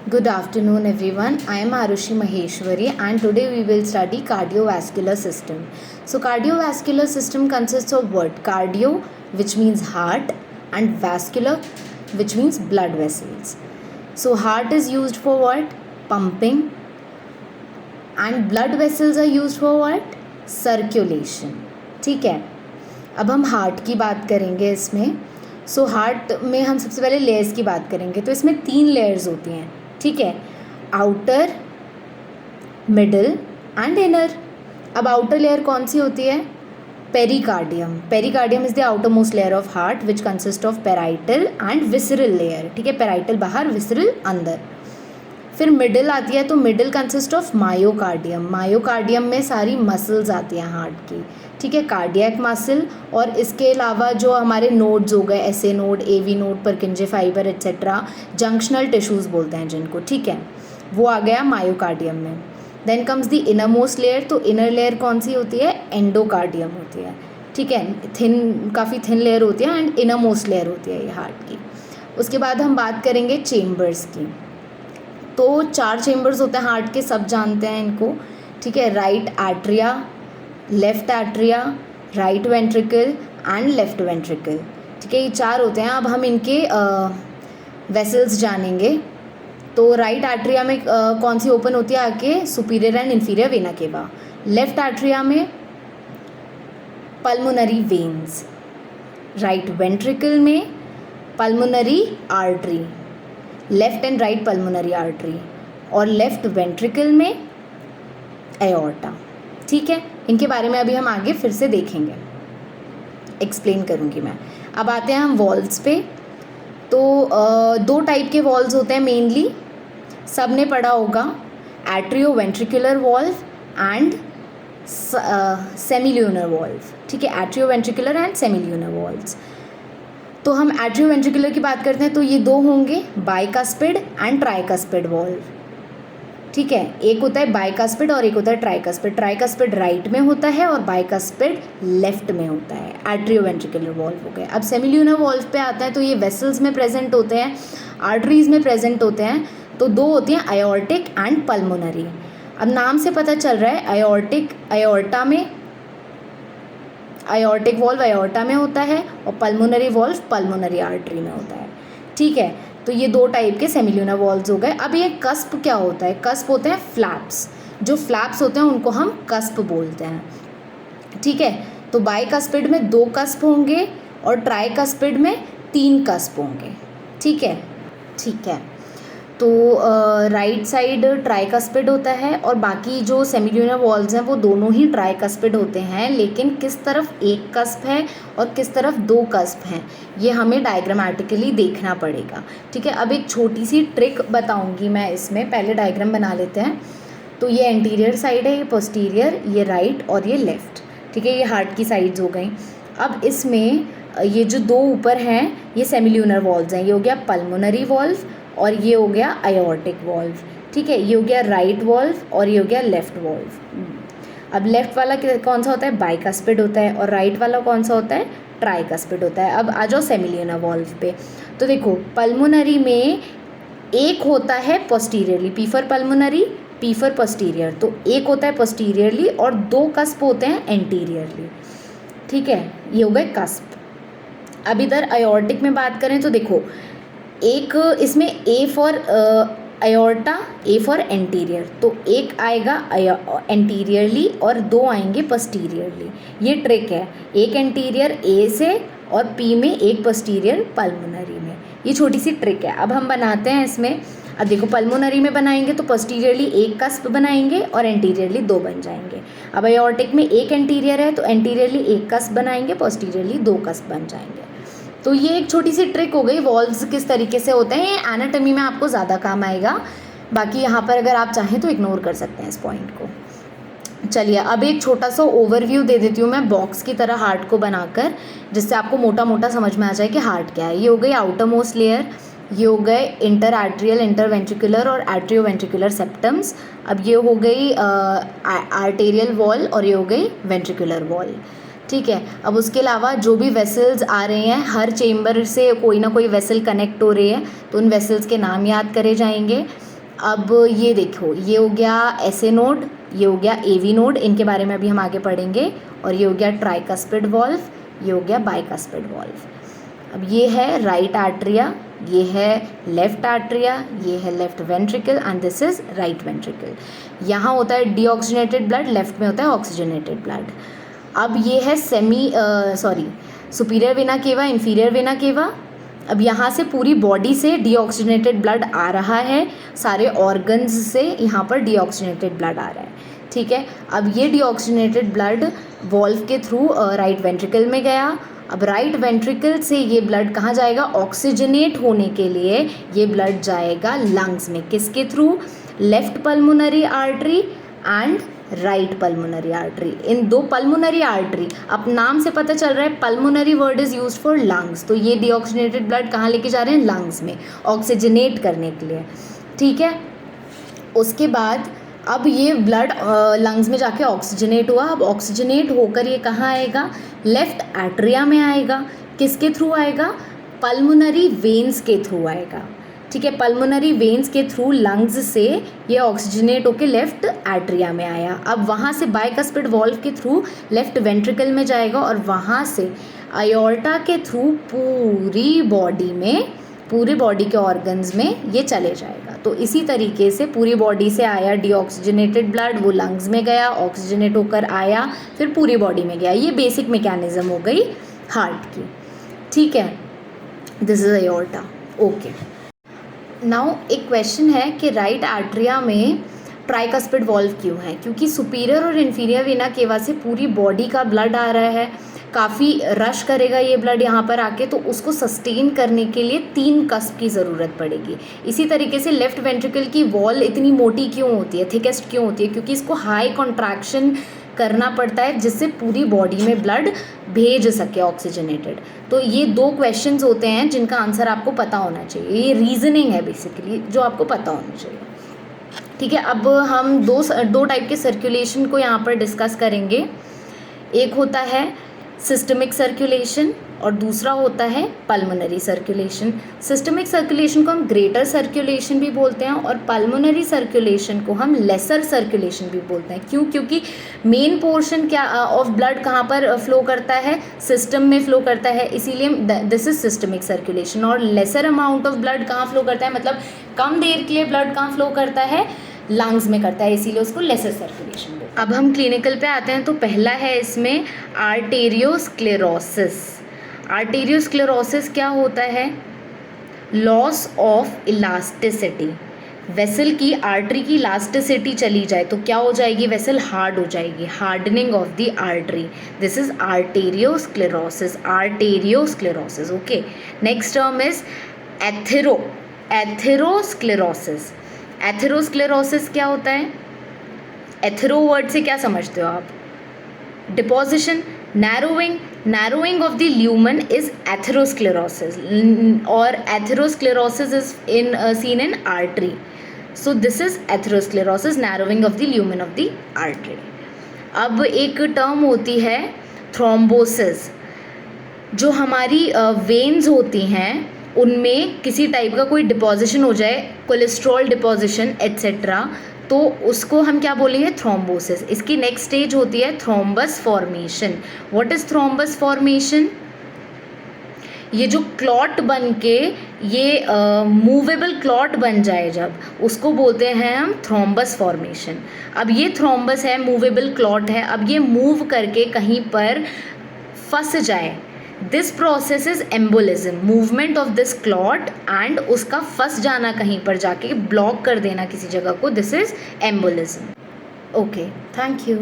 Good afternoon, everyone. I am Arushi Maheshwari, and today we will study cardiovascular system. So, cardiovascular system consists of what? Cardio, which means heart, and vascular, which means blood vessels. So, heart is used for what? Pumping, and blood vessels are used for what? Circulation. ठीक है, अब हम heart की बात करेंगे इसमें. So heart में हम सबसे पहले लेयर्स की बात करेंगे. तो इसमें 3 लेयर्स होती हैं, ठीक है, आउटर, मिडल एंड इनर. अब आउटर लेयर कौन सी होती है? Pericardium. Pericardium is the outer most layer of heart which consist of parietal and visceral layer. ठीक है, पेराइटल बाहर, विसरल अंदर. फिर मिडल आती है, तो middle consist of myocardium. Myocardium में सारी मसल्स आती हैं हार्ट की, ठीक है, कार्डियक मसल. और इसके अलावा जो हमारे नोड्स हो गए, S A node, A V node, परकिंजे fibre etcetera, junctional tissues बोलते हैं जिनको, ठीक है, वो आ गया मायोकार्डियम में. Then comes the inner most layer. तो इनर लेयर कौन सी होती है? एंडोकार्डियम होती है, ठीक है, काफ़ी थिन लेयर होती है एंड इनर मोस्ट लेयर होती है ये हार्ट की. उसके बाद हम बात करेंगे चेम्बर्स की. तो 4 चेम्बर्स होते हैं हार्ट के, सब जानते हैं इनको, ठीक है. Right atria, left atria, right ventricle and left ventricle, ठीक है, ये 4 होते हैं. अब हम इनके वेसल्स जानेंगे. तो राइट एट्रिया में कौन सी ओपन होती है आके? Superior and inferior vena cava. Left atria में पल्मोनरी वेन्स. राइट वेंट्रिकल में pulmonary artery, left and right pulmonary artery. और लेफ्ट वेंट्रिकल में एओर्टा, ठीक है. इनके बारे में अभी हम आगे फिर से देखेंगे, एक्सप्लेन करूँगी मैं. अब आते हैं हम वॉल्व्स पे. तो 2 टाइप के वॉल्व्स होते हैं मेनली, सब ने पढ़ा होगा, atrio ventricular valve and semilunar valve, ठीक है, atrio ventricular and semilunar valves. तो हम एट्रियो वेंट्रिकुलर की बात करते हैं, तो ये 2 होंगे, बाइकस्पिड एंड ट्राइकस्पिड वॉल्व, ठीक है. एक होता है बाइकस्पिड और एक होता है ट्राइकस्पिड. ट्राइकस्पिड राइट में होता है और बाइकस्पिड लेफ्ट में होता है. एट्रियो वेंट्रिकुलर वॉल्व हो गए. अब सेमिल्यूनर वॉल्व पे आता है, तो ये वेसल्स में प्रेजेंट होते हैं, आर्टरीज में प्रेजेंट होते हैं. तो 2 होती हैं, आयोर्टिक एंड पल्मोनरी. अब नाम से पता चल रहा है, आयोर्टिक आयोर्टा में, आयोर्टिक वॉल्व आयोर्टा में होता है और पल्मोनरी वॉल्व पल्मोनरी आर्टरी में होता है, ठीक है. तो ये 2 टाइप के सेमिल्यूनर वॉल्व्स हो गए. अब ये कस्प क्या होता है? कस्प होते हैं फ्लैप्स. जो फ्लैप्स होते हैं उनको हम कस्प बोलते हैं, ठीक है. तो बाइकस्पिड में 2 कस्प होंगे और ट्राइकस्पिड में 3 कस्प होंगे, ठीक है, ठीक है. तो राइट साइड ट्राइकस्पिड होता है और बाकी जो सेमिल्यूनर वॉल्व्स हैं वो दोनों ही ट्राइकस्पिड होते हैं, लेकिन किस तरफ 1 कस्प है और किस तरफ 2 कस्प हैं ये हमें डायग्रामेटिकली देखना पड़ेगा, ठीक है. अब एक छोटी सी ट्रिक बताऊंगी मैं इसमें, पहले डायग्राम बना लेते हैं. तो ये एंटीरियर साइड है, ये पोस्टीरियर, ये राइट और ये लेफ्ट, ठीक है, ये हार्ट की साइड्स हो गई. अब इसमें ये जो 2 ऊपर हैं ये सेमिल्यूनर वॉल्व्स हैं, ये हो गया पल्मोनरी वॉल्व और ये हो गया आयोर्टिक वॉल्व, ठीक है. ये हो गया राइट वॉल्व और ये हो गया लेफ्ट वॉल्व. अब लेफ्ट वाला कौन सा होता है? बाइकस्पिड होता है. और राइट वाला कौन सा होता है? ट्राइकस्पिड होता है. अब आ जाओ सेमिल्यूनर वॉल्व पे. तो देखो, पल्मोनरी में एक होता है posteriorly, P for pulmonary, P for posterior. तो एक होता है पोस्टीरियरली और 2 कस्प होते हैं एंटीरियरली, ठीक है, ये हो गए कस्प. अब इधर आयोर्टिक में बात करें तो देखो, एक इसमें A for aorta, A for anterior. तो एक आएगा एंटीरियरली और 2 आएंगे पोस्टीरियरली. ये ट्रिक है, एक एंटीरियर ए से और पी में एक पोस्टीरियर पल्मोनरी में. ये छोटी सी ट्रिक है. अब हम बनाते हैं इसमें. अब देखो, पल्मोनरी में बनाएंगे तो पोस्टीरियरली 1 कस्प बनाएंगे और एंटीरियरली 2 बन जाएंगे. अब आयोर्टिक में एक एंटीरियर है तो एंटीरियरली 1 कस्प बनाएंगे, पोस्टीरियरली 2 कस्प बन जाएंगे. तो ये एक छोटी सी ट्रिक हो गई, वॉल्व्स किस तरीके से होते हैं. ये एनाटॉमी में आपको ज़्यादा काम आएगा, बाकी यहाँ पर अगर आप चाहें तो इग्नोर कर सकते हैं इस पॉइंट को. चलिए, अब एक छोटा सा ओवरव्यू दे देती हूँ मैं बॉक्स की तरह हार्ट को बनाकर, जिससे आपको मोटा मोटा समझ में आ जाए कि हार्ट क्या है. ये हो गई आउटर मोस्ट लेयर, ये हो गए इंटर आर्ट्रियल, इंटर वेंट्रिकुलर और एट्रियो वेंट्रिकुलर सेप्टम्स. अब ये हो गई आर्टेरियल वॉल और ये हो गई वेंट्रिकुलर वॉल, ठीक है. अब उसके अलावा जो भी वेसल्स आ रहे हैं, हर चेम्बर से कोई ना कोई वेसल कनेक्ट हो रही है, तो उन वेसल्स के नाम याद करे जाएंगे. अब ये देखो, ये हो गया एसए नोड, ये हो गया एवी नोड, इनके बारे में अभी हम आगे पढ़ेंगे। और ये हो गया ट्राइकस्पिड वॉल्व, ये हो गया बाइकस्पिड वॉल्व। अब ये है राइट आर्टरिया, ये है लेफ्ट आर्टरिया, ये है left ventricle and this is right ventricle. यहाँ होता है डीऑक्सीजनेटेड ब्लड, लेफ्ट में होता है ऑक्सीजनेटेड ब्लड। अब ये है superior vena cava, inferior vena cava. अब यहाँ से पूरी बॉडी से डीऑक्सीजनेटेड ब्लड आ रहा है, सारे ऑर्गन्स से यहाँ पर डीऑक्सीजनेटेड ब्लड आ रहा है, ठीक है। अब ये डीऑक्सीजनेटेड ब्लड वॉल्व के थ्रू राइट वेंट्रिकल में गया। अब राइट वेंट्रिकल से ये ब्लड कहाँ जाएगा, ऑक्सीजनेट होने के लिए ये ब्लड जाएगा लंग्स में, किसके through, left pulmonary artery and right pulmonary artery. इन दो पल्मोनरी आर्टरी, अब नाम से पता चल रहा है pulmonary word is used for lungs, तो ये डीऑक्सीजनेटेड ब्लड कहाँ लेके जा रहे हैं, लंग्स में, ऑक्सीजनेट करने के लिए, ठीक है। उसके बाद अब ये ब्लड लंग्स में जाके ऑक्सीजनेट हुआ। अब ऑक्सीजनेट होकर ये कहाँ आएगा, लेफ्ट एट्रिया में आएगा। किसके थ्रू आएगा, पल्मोनरी वेन्स के थ्रू आएगा, ठीक है। पल्मोनरी वेन्स के थ्रू लंग्स से ये ऑक्सीजनेट होकर लेफ्ट एट्रिया में आया। अब वहाँ से बाइकस्पिड वॉल्व के थ्रू लेफ्ट वेंट्रिकल में जाएगा और वहाँ से आयोर्टा के थ्रू पूरी बॉडी के ऑर्गन्स में ये चले जाएगा। तो इसी तरीके से पूरी बॉडी से आया डीऑक्सीजनेटेड ब्लड, वो लंग्स में गया, ऑक्सीजनेट होकर आया, फिर पूरी बॉडी में गया। ये बेसिक मैकेनिज्म हो गई हार्ट की, ठीक है। This is aorta, okay. Now एक क्वेश्चन है कि राइट आर्टरिया में ट्राइकस्पिड वॉल्व क्यों है, क्योंकि सुपीरियर और इन्फीरियर वेना केवा से पूरी बॉडी का ब्लड आ रहा है, काफ़ी रश करेगा ये ब्लड यहाँ पर आके, तो उसको सस्टेन करने के लिए 3 कस्प की ज़रूरत पड़ेगी। इसी तरीके से लेफ्ट वेंट्रिकल की वॉल इतनी मोटी क्यों होती है, थिकेस्ट क्यों होती है, क्योंकि इसको हाई कॉन्ट्रैक्शन करना पड़ता है जिससे पूरी बॉडी में ब्लड भेज सके ऑक्सीजनेटेड। तो ये 2 क्वेश्चंस होते हैं जिनका आंसर आपको पता होना चाहिए, ये रीजनिंग है बेसिकली जो आपको पता होना चाहिए, ठीक है। अब हम दो टाइप के सर्कुलेशन को यहाँ पर डिस्कस करेंगे। एक होता है सिस्टमिक सर्कुलेशन और दूसरा होता है पल्मोनरी सर्कुलेशन। सिस्टमिक सर्कुलेशन को हम ग्रेटर सर्कुलेशन भी बोलते हैं और पल्मोनरी सर्कुलेशन को हम लेसर सर्कुलेशन भी बोलते हैं। क्यों, क्योंकि मेन पोर्शन क्या ऑफ ब्लड कहाँ पर फ्लो करता है, सिस्टम में फ्लो करता है, इसीलिए दिस इज सिस्टमिक सर्कुलेशन। और लेसर अमाउंट ऑफ ब्लड कहाँ फ्लो करता है, मतलब कम देर के लिए ब्लड कहाँ फ्लो करता है, लंग्स में करता है, इसीलिए उसको लेसर सर्कुलेशन बोलते हैं। अब हम क्लिनिकल पे आते हैं, तो पहला है इसमें आर्टेरियोस्क्लेरोसिस। आर्टेरियोस्क्लेरोसिस क्या होता है, लॉस ऑफ इलास्टिसिटी। वेसल की, आर्टरी की इलास्टिसिटी चली जाए तो क्या हो जाएगी, वेसल हार्ड हो जाएगी, hardening of the artery. This is arteriosclerosis, arteriosclerosis, okay. Next term is atherosclerosis. Atherosclerosis क्या होता है, एथेरो वर्ड से क्या समझते हो आप, deposition, narrowing of the lumen is atherosclerosis, or atherosclerosis is seen in artery. So this is atherosclerosis, narrowing of the lumen of the artery. अब एक टर्म होती है थ्रोम्बोसिस। जो हमारी वेन्स होती हैं उनमें किसी टाइप का कोई डिपोजिशन हो जाए, कोलेस्ट्रॉल डिपोजिशन एट्सेट्रा, तो उसको हम क्या बोलेंगे, थ्रोम्बोसिस। इसकी नेक्स्ट स्टेज होती है thrombus formation. What is thrombus formation, ये जो क्लॉट बन के ये मूवेबल क्लॉट बन जाए जब, उसको बोलते हैं हम थ्रोम्बस फॉर्मेशन। अब ये थ्रोम्बस है, मूवेबल क्लॉट है, अब ये मूव करके कहीं पर फंस जाए, this process is embolism, movement of this clot and उसका फंस जाना कहीं पर जाके, ब्लॉक कर देना किसी जगह को, this is embolism. Okay, thank you.